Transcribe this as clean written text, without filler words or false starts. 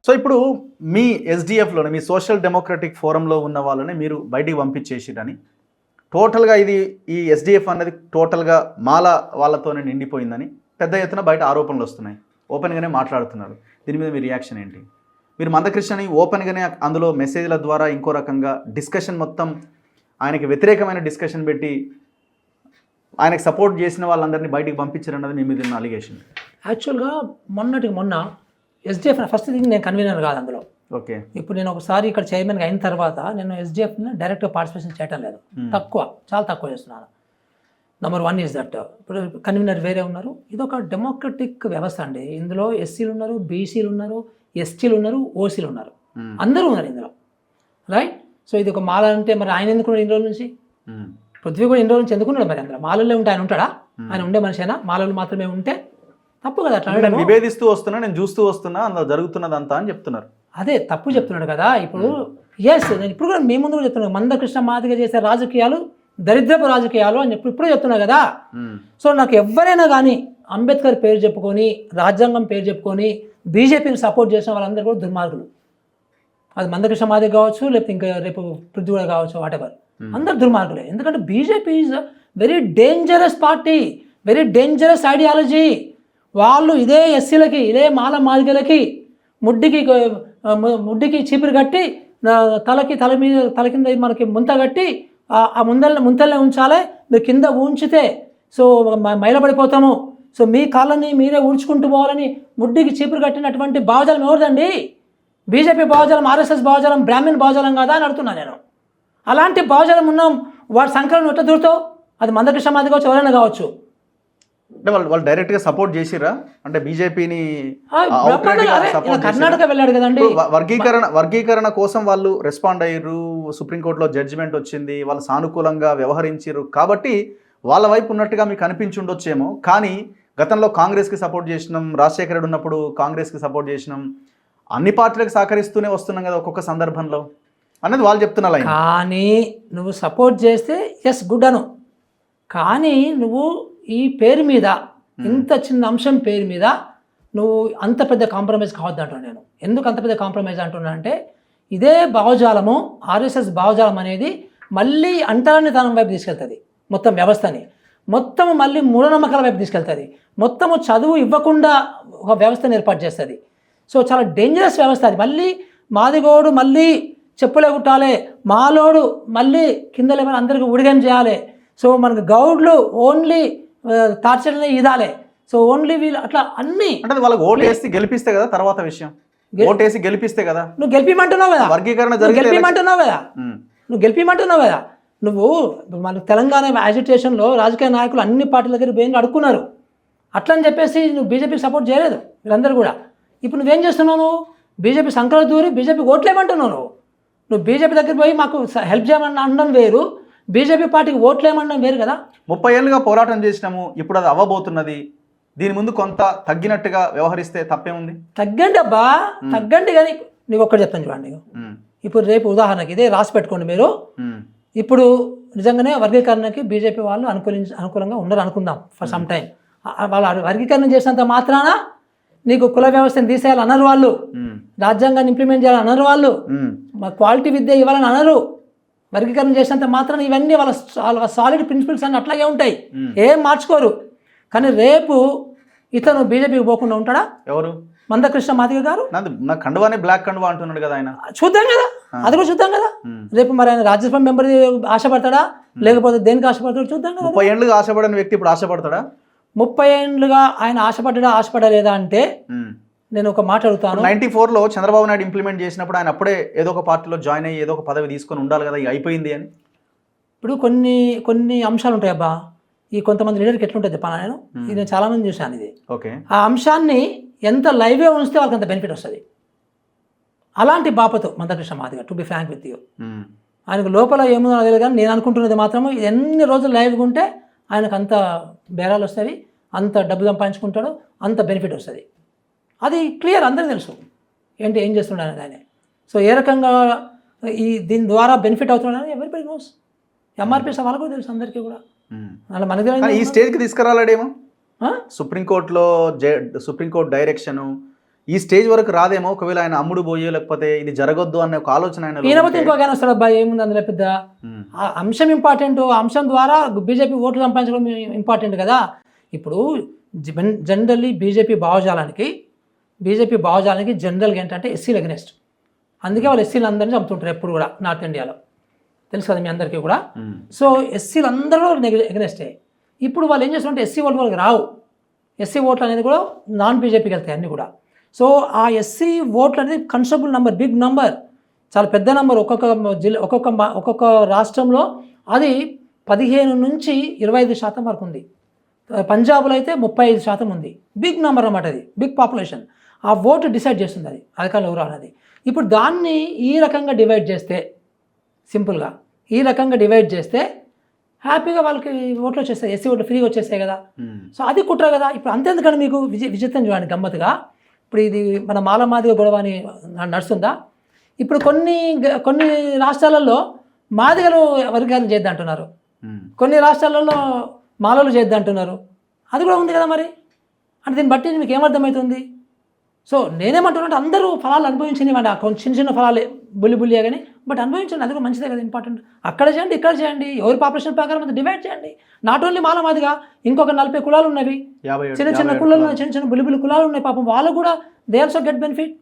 So ఇప్పుడు మీ ఎస్డిఎఫ్లోనే మీ social democratic ఫోరంలో ఉన్న వాళ్ళని మీరు బయటికి పంపించేసిరని టోటల్గా ఈ ఎస్డిఎఫ్ అనేది టోటల్గా మాల వాళ్ళతోనే నిండిపోయిందని పెద్ద ఎత్తున బయట ఆరోపణలు వస్తున్నాయి, ఓపెన్గానే మాట్లాడుతున్నారు. దీని మీద మీ రియాక్షన్ ఏంటి? మీరు మందకృష్ణని ఓపెన్గానే అందులో మెసేజ్ల ద్వారా ఇంకో రకంగా డిస్కషన్ మొత్తం ఆయనకి వ్యతిరేకమైన డిస్కషన్ పెట్టి ఆయనకు సపోర్ట్ చేసిన వాళ్ళందరినీ బయటికి పంపించారన్నది మీ మీద ఉన్న అలిగేషన్. యాక్చువల్గా మొన్న ఎస్డిఎఫ్ ఫస్ట్ థింగ్ నేను కన్వీనర్ కాదు అందులో. ఓకే. ఇప్పుడు నేను ఒకసారి ఇక్కడ చైర్మన్గా అయిన తర్వాత నేను ఎస్డిఎఫ్ని డైరెక్ట్గా పార్టిసిపేషన్ చేయటం లేదు, చాలా తక్కువ చేస్తున్నాను. నెంబర్ 1 ఈజ్ దట్ ఇప్పుడు కన్వీనర్ వేరే ఉన్నారు. ఇది ఒక డెమోక్రటిక్ వ్యవస్థ అండి. ఇందులో ఎస్సీలు ఉన్నారు, బీసీలు ఉన్నారు, ఎస్టీలు ఉన్నారు, ఓసీలు ఉన్నారు, అందరూ ఉన్నారు ఇందులో, రైట్? సో ఇది ఒక మాల అంటే మరి ఆయన ఎందుకున్నాడు ఇన్ని రోజుల నుంచి? పృథ్వీ కూడా ఇన్ని రోజుల నుంచి ఎందుకున్నాడు మరి? అందులో మాలల్లో ఉంటే ఆయన ఉంటాడా? ఆయన ఉండే మనిషి అయినా మాలలు మాత్రమే ఉంటే తప్పు కదా. అట్లా నివేదిస్తూ వస్తున్నా, నేను చూస్తూ వస్తున్నా, అందులో జరుగుతున్నదంతా అని చెప్తున్నారు. అదే తప్పు చెప్తున్నాడు కదా. ఇప్పుడు నేను ఇప్పుడు కూడా మీ ముందు కూడా చెప్తున్నాను, మందకృష్ణ మాదిగ చేసే రాజకీయాలు దరిద్రపు రాజకీయాలు అని ఇప్పుడు చెప్తున్నా కదా. సో నాకు ఎవరైనా కానీ అంబేద్కర్ పేరు చెప్పుకొని, రాజ్యాంగం పేరు చెప్పుకొని బీజేపీని సపోర్ట్ చేసిన వాళ్ళందరూ కూడా దుర్మార్గులు. అది మందకృష్ణ మాదిగ కావచ్చు, లేకపోతే ఇంకా రేపు పృథ్వీ కూడా కావచ్చు, వాటెవర్, అందరు దుర్మార్గులే. ఎందుకంటే BJP is very dangerous party, very dangerous ideology. వాళ్ళు ఇదే ఎస్సీలకి, ఇదే మాల మాదిగలకి ముడ్డికి చీపురు కట్టి తల కింద మనకి ముంత కట్టి ఆ ముంతల్ని ఉంచాలి. మీరు కింద ఉంచితే సో మైలపడిపోతాము, సో మీ కాళ్ళని మీరే ఊడ్చుకుంటూ పోవాలని ముడ్డికి చీపురు కట్టినటువంటి భావజాలం ఎవరిదండి? బీజేపీ భావజాలం, ఆర్ఎస్ఎస్ భావజాలం, బ్రాహ్మణ్ భావజాలం కాదా అని అడుగుతున్నా నేను. అలాంటి భావజాలం ఉన్నాం, వాడి సంకలనం ఎట్లా దూరుతావు? అది మందకృష్ణ మాదిగ కావచ్చు, ఎవరైనా కావచ్చు. అంటే వాళ్ళు డైరెక్ట్గా సపోర్ట్ చేసిరా? అంటే బీజేపీని కర్ణాటక వెళ్ళాడు కదండి. వర్గీకరణ కోసం వాళ్ళు రెస్పాండ్ అయ్యారు, సుప్రీంకోర్టులో జడ్జిమెంట్ వచ్చింది, వాళ్ళు సానుకూలంగా వ్యవహరించారు కాబట్టి వాళ్ళ వైపు ఉన్నట్టుగా మీకు అనిపించి ఉండొచ్చేమో. కానీ గతంలో కాంగ్రెస్కి సపోర్ట్ చేసినాం, రాజశేఖర రెడ్డి ఉన్నప్పుడు కాంగ్రెస్కి సపోర్ట్ చేసినాం, అన్ని పార్టీలకు సహకరిస్తూనే వస్తున్నాం కదా ఒక్కొక్క సందర్భంలో అన్నది వాళ్ళు చెప్తున్నారు. కానీ నువ్వు సపోర్ట్ చేస్తే ఎస్ గుడ్ అను, కానీ నువ్వు ఈ పేరు మీద, ఇంత చిన్న అంశం పేరు మీద నువ్వు అంత పెద్ద కాంప్రమైజ్ కావద్దు అంటున్నాను నేను. ఎందుకు అంత పెద్ద కాంప్రమైజ్ అంటున్నా అంటే, ఇదే భావజాలము, ఆర్ఎస్ఎస్ భావజాలం అనేది మళ్ళీ అంటరానితనం వైపు తీసుకెళ్తుంది, మొత్తం వ్యవస్థని మొత్తం మళ్ళీ మూఢనమ్మకాల వైపు తీసుకెళ్తుంది, మొత్తము చదువు ఇవ్వకుండా ఒక వ్యవస్థను ఏర్పాటు చేస్తుంది. సో చాలా డేంజరస్ వ్యవస్థ అది. మళ్ళీ మాదిగోడు మళ్ళీ చెప్పులే కుట్టాలి, మాలోడు మళ్ళీ కింద లెవెల్ అందరికీ ఉడిగం చేయాలి. సో మనకు గౌడ్లు ఓన్లీ టార్చర్ని ఇదాలే, సో ఓన్లీ వీళ్ళు అట్లా అన్ని. అంటే వాళ్ళకి ఓటు వేసి గెలిపిస్తే కదా తర్వాత విషయం, ఓటేసి గెలిపిస్తే కదా. నువ్వు గెలిపిమంటున్నావు కదా, వర్గీకరణ గెలిపిమంటున్నావు కదా, నువ్వు గెలిపిమంటున్నావు కదా. నువ్వు మన తెలంగాణ యాజిటేషన్లో రాజకీయ నాయకులు అన్ని పార్టీల దగ్గర పోయి అడుక్కున్నారు. అట్లా అని చెప్పేసి నువ్వు బీజేపీకి సపోర్ట్ చేయలేదు వీళ్ళందరూ కూడా. ఇప్పుడు నువ్వేం చేస్తున్నావు? నువ్వు బీజేపీ సంకల దూరి బీజేపీ ఓట్లేమంటున్నావు. నువ్వు బీజేపీ దగ్గర పోయి మాకు హెల్ప్ చేయమని అనడం వేరు, బీజేపీ పార్టీకి ఓట్లేమనడం వేరు కదా. 30 ఏళ్ళుగా పోరాటం చేసినాము, ఇప్పుడు అది అవ్వబోతున్నది, దీని ముందు కొంత తగ్గినట్టుగా వ్యవహరిస్తే తప్పేముంది? తగ్గండి అబ్బా, తగ్గండి. కానీ నీకు ఒక్కటి చెప్తాను చూడండి. ఇప్పుడు రేపు ఉదాహరణకి ఇదే రాసి పెట్టుకోండి మీరు. ఇప్పుడు నిజంగానే వర్గీకరణకి బీజేపీ వాళ్ళు అనుకూలంగా ఉండరు అనుకుందాం ఫర్ సమ్ టైం. వాళ్ళు వర్గీకరణ చేసినంత మాత్రాన నీకు కుల వ్యవస్థను తీసేయాలి అనరు వాళ్ళు, రాజ్యాంగాన్ని ఇంప్లిమెంట్ చేయాలని అనరు వాళ్ళు, క్వాలిటీ విద్య ఇవ్వాలని అనరు. వర్గీకరణ చేసినంత మాత్రం ఇవన్నీ వాళ్ళ సాలిడ్ ప్రిన్సిపల్స్ అన్నీ అట్లాగే ఉంటాయి, ఏం మార్చుకోరు. కానీ రేపు ఇతను బీజేపీకి పోకుండా ఉంటాడా? ఎవరు? మందకృష్ణ మాదిగ గారు. నా కండువానే బ్లాక్ కండువా అంటున్నాడు కదా ఆయన. చూద్దాం కదా, అది కూడా చూద్దాం కదా. రేపు మరి ఆయన రాజ్యసభ మెంబర్ ఆశపడతాడా, లేకపోతే దేనికి ఆశపడతాడు చూద్దాం కదా. 30 ఏళ్ళుగా ఆశపడని వ్యక్తి ఇప్పుడు ఆశపడతాడా? 30 ఏళ్ళుగా ఆయన ఆశపడలేదా అంటే నేను ఒక మాట అడుగుతాను. 94లో చంద్రబాబు నాయుడు ఇంప్లిమెంట్ చేసినప్పుడు ఆయన అప్పుడే ఏదో ఒక పార్టీలో జాయిన్ అయ్యి ఏదో ఒక పదవి తీసుకొని ఉండాలి కదా, ఇక అయిపోయింది అని. ఇప్పుడు కొన్ని అంశాలు ఉంటాయి అబ్బా. ఈ కొంతమంది లీడర్కి ఎట్లుంటుంది చెప్పాను నేను చాలామంది చూశాను ఇది. ఓకే. ఆ అంశాన్ని ఎంత లైవ్గా ఉంచితే వాళ్ళకి అంత బెనిఫిట్ వస్తుంది. అలాంటి బాపతు Mandakrishna Madiga, to be frank with you. ఆయనకు లోపల ఏముందో తెలియదు, కానీ నేను అనుకుంటున్నది మాత్రము ఎన్ని రోజులు లైవ్గా ఉంటే ఆయనకు అంత బేరాలు వస్తాయి, అంత డబ్బు సంపాదించుకుంటాడు, అంత బెనిఫిట్ వస్తుంది. అది క్లియర్, అందరికీ తెలుసు ఏం చేస్తున్నాడు ఆయన. సో ఏ రకంగా దీని ద్వారా బెనిఫిట్ అవుతున్నాడని ఎవరిబడి నోస్. ఎంఆర్పీఎస్ వాళ్ళకు కూడా తెలుసు, అందరికీ కూడా. అలా మనకి ఈ స్టేజ్కి తీసుకురాలేడేమో సుప్రీంకోర్టులో, సుప్రీంకోర్టు డైరెక్షను, ఈ స్టేజ్ వరకు రాదేమో, ఒకవేళ ఆయన అమ్ముడు పోయో లేకపోతే ఇది జరగొద్దు అనే ఒక ఆలోచన ఆయన ఈయనపోతే ఇంకొక ఆయన వస్తాడు అబ్బాయి, ఏముంది అందులో పెద్ద ఆ అంశం ఇంపార్టెంట్, ఆ అంశం ద్వారా బీజేపీ ఓట్లు సంపాదించడం ఇంపార్టెంట్ కదా. ఇప్పుడు జనరల్లీ బీజేపీ భావజాలానికి జనరల్గా ఏంటంటే ఎస్సీలు ఎగ్నెస్ట్. అందుకే వాళ్ళు ఎస్సీలు అందరినీ చంపుతుంటారు ఎప్పుడు కూడా నార్త్ ఇండియాలో, తెలుసు కదా మీ అందరికీ కూడా. సో ఎస్సీలు అందరూ ఎగ్నెస్టే. ఇప్పుడు వాళ్ళు ఏం చేస్తారంటే ఎస్సీ ఓట్లు వాళ్ళకి రావు, ఎస్సీ ఓట్లు అనేది కూడా నాన్ బీజేపీకి వెళ్తాయి అన్నీ కూడా. సో ఆ ఎస్సీ ఓట్లు అనేది కన్సిడరబుల్ నెంబర్, బిగ్ నెంబర్, చాలా పెద్ద నెంబర్. ఒక్కొక్క రాష్ట్రంలో అది 15 నుంచి 25% వరకు ఉంది. పంజాబ్లో అయితే 35% ఉంది. బిగ్ నెంబర్ అన్నమాట, అది బిగ్ పాపులేషన్. ఆ ఓటు డిసైడ్ చేస్తుంది అది అధికారులు ఎవరు అనేది. ఇప్పుడు దాన్ని ఈ రకంగా డివైడ్ చేస్తే, సింపుల్గా ఈ రకంగా డివైడ్ చేస్తే హ్యాపీగా వాళ్ళకి ఓట్లు వచ్చేస్తాయి, ఎస్సీ ఓట్లు ఫ్రీగా వచ్చేస్తాయి కదా. సో అది కుట్ర కదా. ఇప్పుడు అంతేందుకని మీకు విచిత్రం చూడండి గమ్మత్తుగా, ఇప్పుడు ఇది మన మాలమాదిగ గొడవ అని నడుస్తుందా. ఇప్పుడు కొన్ని రాష్ట్రాలలో మాదిగలు వర్గాలు చేద్దంటున్నారు, కొన్ని రాష్ట్రాలలో మాలలు చేద్దంటున్నారు. అది కూడా ఉంది కదా మరి. అంటే దీన్ని బట్టి మీకు ఏమర్థమవుతుంది? సో నేనేమంటున్నానంటే అందరూ ఫలాలు అనుభవించనివ్వండి, కొంచెం చిన్న ఫలాలే బుల్లియా కానీ, బట్ అనుభవించండి, అది కూడా మంచిదే కదా. ఇంపార్టెంట్ అక్కడ చేయండి, ఇక్కడ చేయండి, ఎవరి పాపులేషన్ ప్రకారం అది డివైడ్ చేయండి. నాట్ ఓన్లీ మాదిగా ఇంకొక 40 కులాలు ఉన్నవి, చిన్న కులాలు ఉన్నాయి, చిన్న బుల్లి కులాలు ఉన్నాయి. పాపం వాళ్ళు కూడా దే ఆల్సో గెట్ బెనిఫిట్.